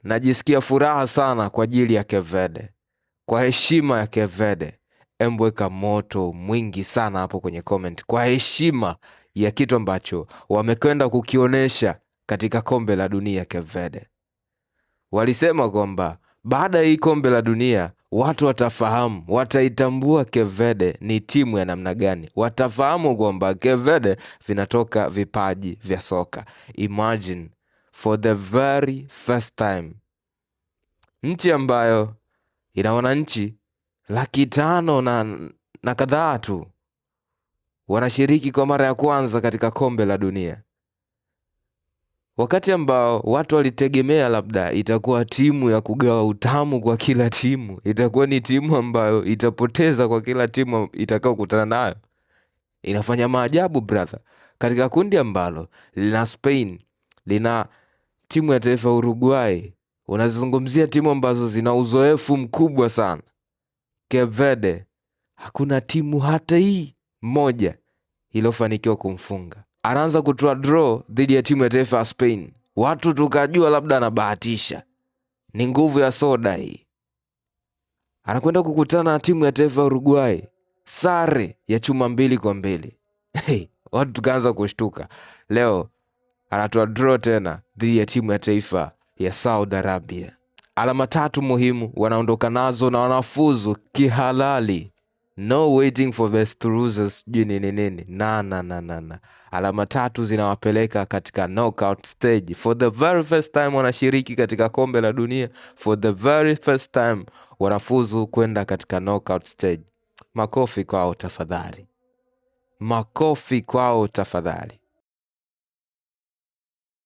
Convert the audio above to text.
Najisikia furaha sana kwa ajili ya Cape Verde. Kwa heshima ya Cape Verde, embweka moto mwingi sana hapo kwenye comment. Kwa heshima ya kitu ambacho wamekwenda kukionesha katika kombe la dunia Cape Verde. Walisema kwamba baada ya hii kombe la dunia watu watafahamu, wataitambua Cape Verde ni timu ya namna gani. Watafahamu kwamba Cape Verde vinatoka vipaji vya soka. Imagine, for the very first time, nchi ambayo ina wananchi 500,000 na kadhaa tu wanashiriki kwa mara ya kwanza katika kombe la dunia, wakati ambao watu walitegemea labda itakuwa timu ya kugawa utamu kwa kila timu, itakuwa ni timu ambayo itapoteza kwa kila timu itakao kutana nayo. Inafanya maajabu brother, katika kundi ambalo lina Spain, lina timu ya taifa Uruguay, unazungumzia timu ambazo zina uzoefu mkubwa sana. Cape Verde hakuna timu hata hii moja iliyofanikiwa kumfunga. Anaanza kutoa draw dhidi ya timu ya taifa ya Spain, watu tukajua labda anabahatisha, ni nguvu ya soda hii. Anakwenda kukutana na timu ya taifa ya Uruguay, sare ya chuma 2-2. Watu tukaanza kushtuka. Leo anatoa draw tena dhidi ya timu ya taifa ya Saudi Arabia. Alama 3 muhimu wanaondoka nazo na wanafuzu kihalali. No waiting for best losers nini. Na. Alama 3 zinawapeleka katika knockout stage. For the very first time wanashiriki katika kombe la dunia. For the very first time wanafuzu kwenda katika knockout stage. Makofi kwao tafadhali. Makofi kwao tafadhali.